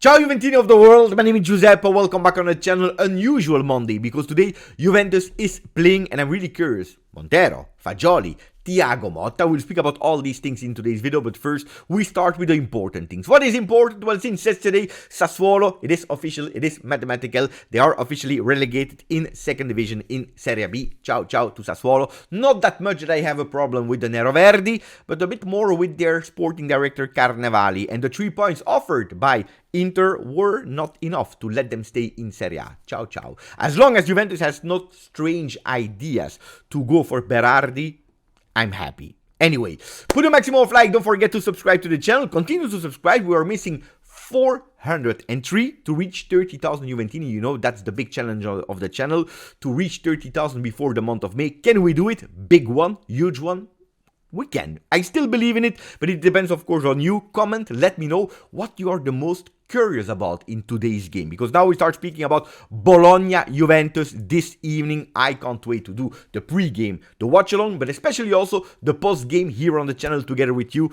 Ciao Juventini of the world, my name is Giuseppe, welcome back on the channel. Unusual Monday, because today Juventus is playing and I'm really curious. Montero, Fagioli, Thiago Motta, we'll speak about all these things in today's video, but first we start with the important things. What is important? Well, since yesterday, Sassuolo, it is official, it is mathematical, they are officially relegated in second division in Serie B. Ciao to Sassuolo. Not that much that I have a problem with the Neroverdi, but a bit more with their sporting director Carnevali, and the 3 points offered by Inter were not enough to let them stay in Serie A. Ciao. As long as Juventus has not strange ideas to go for Berardi, I'm happy. Anyway, put a maximum of like, don't forget to subscribe to the channel, continue to subscribe, we are missing 403 to reach 30,000 Juventini. You know, that's the big challenge of the channel, to reach 30,000 before the month of May. Can we do it? Big one, huge one? We can. I still believe in it, but it depends, of course, on you. Comment, let me know what you are the most curious about in today's game, because now we start speaking about Bologna Juventus this evening. I can't wait to do the pre-game, the watch along, but especially also the post-game here on the channel together with you,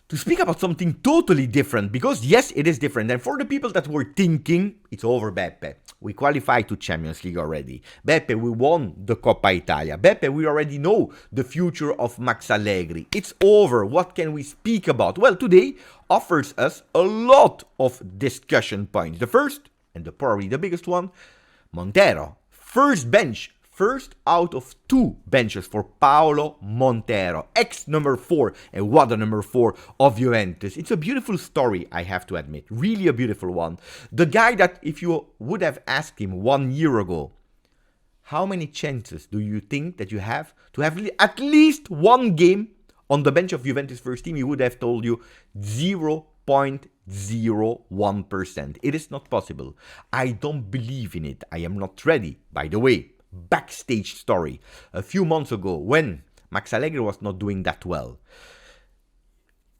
to speak about something totally different, because yes, it is different. And for the people that were thinking, it's over, Beppe, we qualified to Champions League already. Beppe, we won the Coppa Italia. Beppe, we already know the future of Max Allegri. It's over. What can we speak about? Well, today offers us a lot of discussion points. The first, and probably the biggest one, Montero. First bench. First out of two benches for Paolo Montero, ex-number 4, and what a number 4 of Juventus. It's a beautiful story, I have to admit, really a beautiful one. The guy that, if you would have asked him 1 year ago, how many chances do you think that you have to have at least one game on the bench of Juventus first team, he would have told you 0.01%. It is not possible. I don't believe in it. I am not ready. By the way, backstage story. A few months ago, when Max Allegri was not doing that well,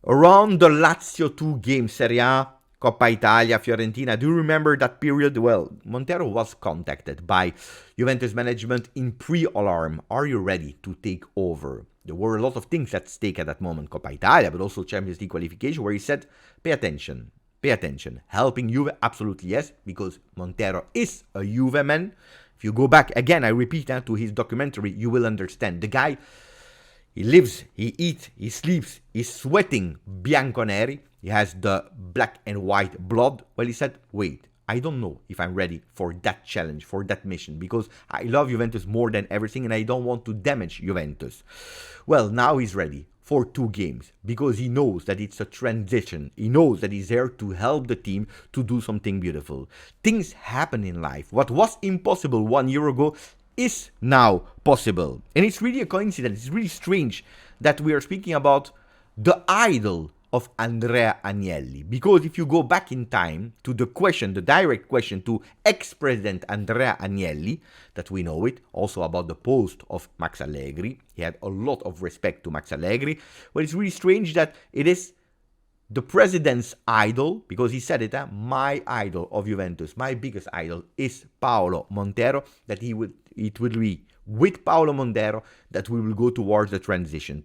around the Lazio 2 game, Serie A, Coppa Italia, Fiorentina, do you remember that period? Well, Montero was contacted by Juventus management in pre-alarm. Are you ready to take over? There were a lot of things at stake at that moment, Coppa Italia, but also Champions League qualification, where he said, pay attention. Helping Juve, absolutely yes, because Montero is a Juve man. If you go back, again, I repeat that to his documentary, you will understand. The guy, he lives, he eats, he sleeps, he's sweating bianconeri. He has the black and white blood. Well, he said, wait, I don't know if I'm ready for that challenge, for that mission, because I love Juventus more than everything and I don't want to damage Juventus. Well, now he's ready for 2 games, because he knows that it's a transition. He knows that he's there to help the team to do something beautiful. Things happen in life. What was impossible 1 year ago is now possible. And it's really a coincidence. It's really strange that we are speaking about the idol of Andrea Agnelli, because if you go back in time to the question, the direct question to ex-president Andrea Agnelli, that we know it, also about the post of Max Allegri, he had a lot of respect to Max Allegri. Well, it's really strange that it is the president's idol, because he said it, my idol of Juventus, my biggest idol is Paolo Montero, that it will be with Paolo Montero that we will go towards the transition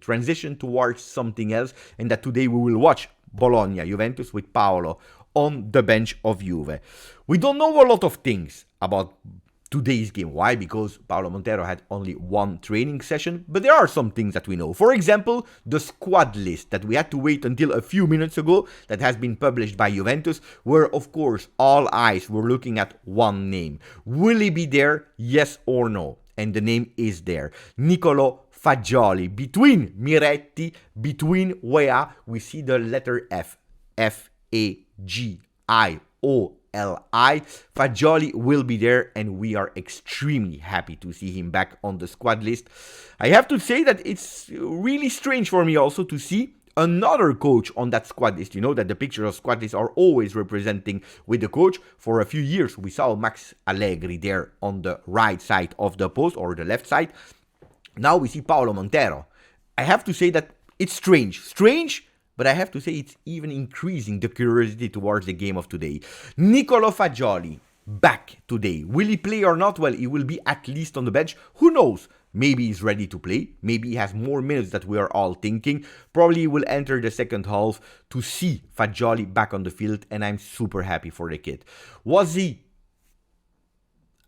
towards something else, and that today we will watch Bologna Juventus with Paolo on the bench of Juve. We don't know a lot of things about today's game. Why? Because Paolo Montero had only 1 training session, but there are some things that we know. For example, the squad list that we had to wait until a few minutes ago, that has been published by Juventus, where of course all eyes were looking at one name. Will he be there? Yes or no? And the name is there. Nicolo Fagioli. Between Miretti, between Wea, we see the letter F. F-A-G-I-O-L-I. Fagioli will be there, and we are extremely happy to see him back on the squad list. I have to say that it's really strange for me also to see another coach on that squad list. You know that the pictures of squad lists are always representing with the coach. For a few years, we saw Max Allegri there on the right side of the post, or the left side. Now we see Paolo Montero. I have to say that it's strange, but I have to say it's even increasing the curiosity towards the game of today. Nicolo Fagioli, back today. Will he play or not? Well, he will be at least on the bench. Who knows? Maybe he's ready to play. Maybe he has more minutes that we are all thinking. Probably he will enter the second half to see Fagioli back on the field, and I'm super happy for the kid. Was he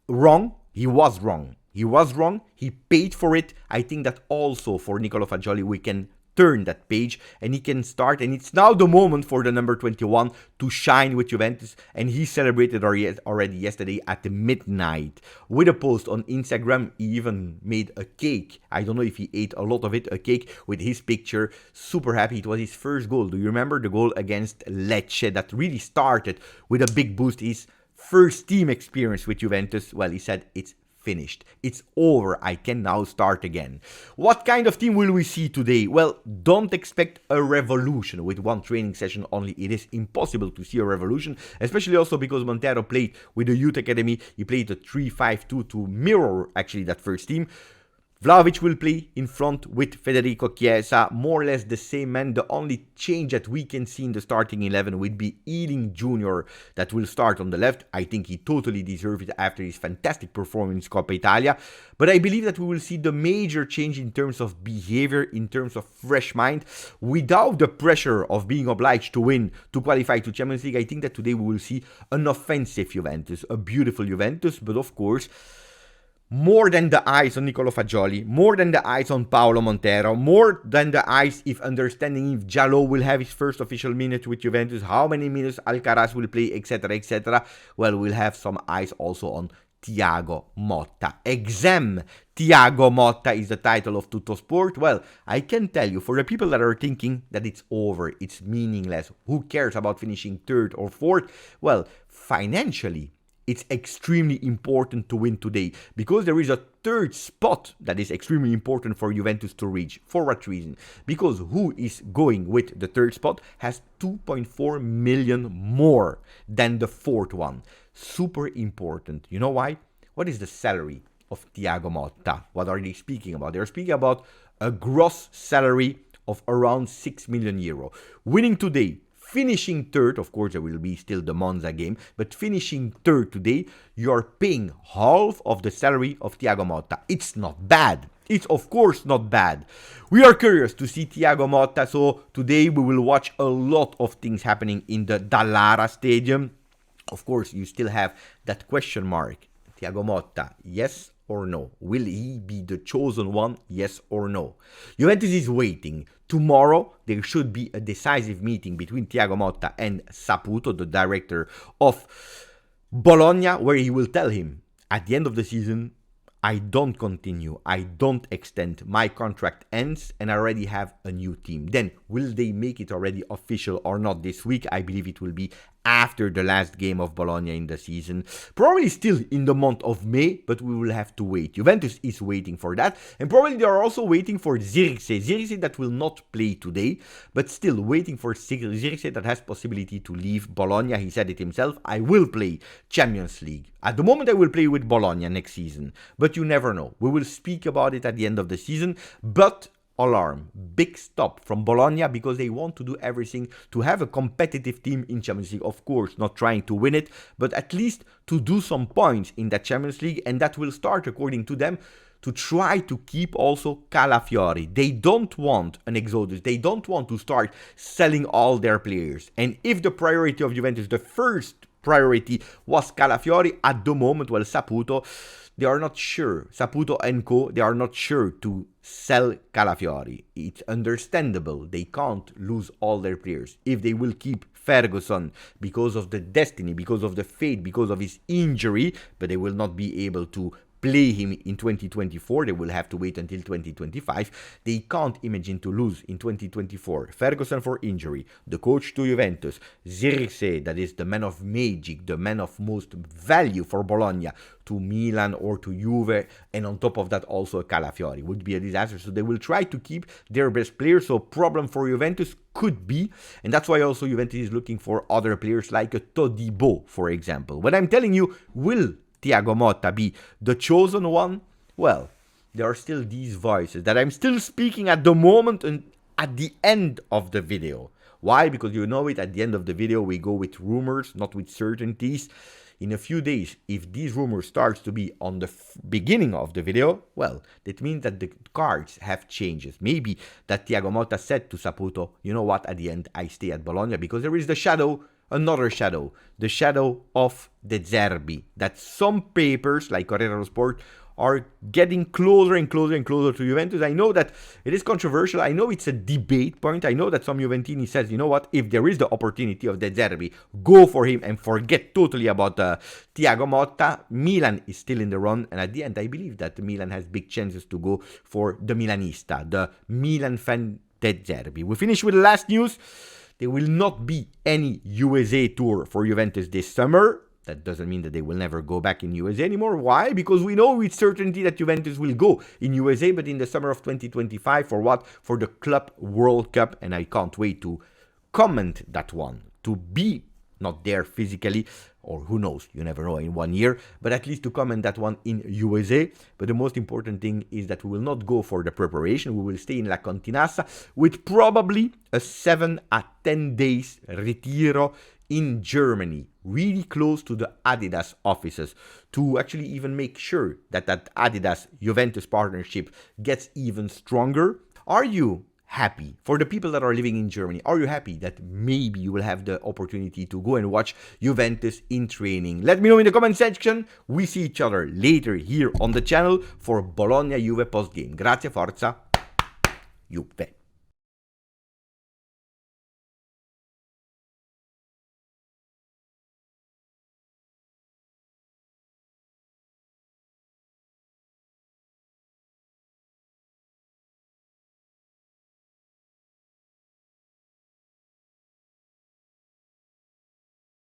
wrong? He was wrong. He was wrong. He paid for it. I think that also for Nicolo Fagioli, we can turn that page and he can start, and it's now the moment for the number 21 to shine with Juventus, and he celebrated already yesterday at the midnight with a post on Instagram. He even made a cake. I don't know if he ate a lot of it, a cake with his picture. Super happy. It was his first goal. Do you remember the goal against Lecce that really started with a big boost? His first team experience with Juventus. Well, he said it's finished. It's over. I can now start again. What kind of team will we see today? Well, don't expect a revolution with one training session only. It is impossible to see a revolution, especially also because Montero played with the youth academy. He played a 3-5-2 to mirror actually that first team. Vlahovic will play in front with Federico Chiesa, more or less the same man. The only change that we can see in the starting 11 would be Ealing Jr. that will start on the left. I think he totally deserves it after his fantastic performance in Coppa Italia. But I believe that we will see the major change in terms of behavior, in terms of fresh mind. Without the pressure of being obliged to win, to qualify to Champions League, I think that today we will see an offensive Juventus, a beautiful Juventus, but of course, more than the eyes on Nicolo Fagioli, more than the eyes on Paolo Montero, more than the eyes if understanding if Jallo will have his first official minute with Juventus, how many minutes Alcaraz will play, etc., etc. Well, we'll have some eyes also on Thiago Motta. Exam Thiago Motta is the title of Tutto Sport. Well, I can tell you, for the people that are thinking that it's over, it's meaningless, who cares about finishing third or fourth? Well, financially, it's extremely important to win today because there is a third spot that is extremely important for Juventus to reach. For what reason? Because who is going with the third spot has 2.4 million more than the fourth one. Super important. You know why? What is the salary of Thiago Motta? What are they speaking about? They're speaking about a gross salary of around 6 million euro. Winning today, finishing third, of course there will be still the Monza game, but finishing third today, you're paying half of the salary of Thiago Motta. It's not bad. It's of course not bad. We are curious to see Thiago Motta, so today we will watch a lot of things happening in the Dallara Stadium. Of course, you still have that question mark. Thiago Motta, yes or no? Will he be the chosen one, yes or no? Juventus is waiting. Tomorrow, there should be a decisive meeting between Thiago Motta and Saputo, the director of Bologna, where he will tell him, at the end of the season, I don't continue, I don't extend, my contract ends, and I already have a new team. Then, will they make it already official or not this week? I believe it will be after the last game of Bologna in the season. Probably still in the month of May, but we will have to wait. Juventus is waiting for that, and probably they are also waiting for Zirkzee. Zirkzee that will not play today, but still waiting for Zirkzee that has possibility to leave Bologna. He said it himself, I will play Champions League. At the moment I will play with Bologna next season, but you never know. We will speak about it at the end of the season, but alarm, big stop from Bologna because they want to do everything to have a competitive team in Champions League. Of course, not trying to win it, but at least to do some points in that Champions League, and that will start, according to them, to try to keep also Calafiori. They don't want an exodus. They don't want to start selling all their players. And if the priority of Juventus, the first priority was Calafiori, at the moment, well, Saputo, they are not sure. Saputo and co, they are not sure to sell Calafiori. It's understandable. They can't lose all their players. If they will keep Ferguson because of the destiny, because of the fate, because of his injury, but they will not be able to play him in 2024. They will have to wait until 2025. They can't imagine to lose in 2024. Ferguson for injury, the coach to Juventus, Zirkzee, that is the man of magic, the man of most value for Bologna, to Milan or to Juve, and on top of that also Calafiori. Would be a disaster. So they will try to keep their best players. So problem for Juventus could be, and that's why also Juventus is looking for other players like a Todibo, for example. When I'm telling you, will Thiago Motta be the chosen one? Well, there are still these voices that I'm still speaking at the moment and at the end of the video. Why? Because you know it, at the end of the video we go with rumors, not with certainties. In a few days, if these rumors starts to be on the beginning of the video, well, that means that the cards have changes. Maybe that Thiago Motta said to Saputo, you know what, at the end I stay at Bologna because there is the shadow, another shadow, the shadow of De Zerbi. That some papers like Corriere dello Sport are getting closer and closer and closer to Juventus. I know that it is controversial. I know it's a debate point. I know that some Juventini says, you know what, if there is the opportunity of De Zerbi, go for him and forget totally about Thiago Motta. Milan is still in the run, and at the end, I believe that Milan has big chances to go for the Milanista, the Milan fan De Zerbi. We finish with the last news. There will not be any USA tour for Juventus this summer. That doesn't mean that they will never go back in USA anymore. Why? Because we know with certainty that Juventus will go in USA, but in the summer of 2025. For what? For the Club World Cup. And I can't wait to comment that one. To be not there physically, or who knows, you never know in 1 year, but at least to comment that one in USA. But the most important thing is that we will not go for the preparation. We will stay in La Continassa with probably a 7 to 10 days retiro in Germany, really close to the Adidas offices, to actually even make sure that that Adidas-Juventus partnership gets even stronger. Are you happy? For the people that are living in Germany, are you happy that maybe you will have the opportunity to go and watch Juventus in training? Let me know in the comment section. We see each other later here on the channel for Bologna-Juve post-game. Grazie, forza, Juve.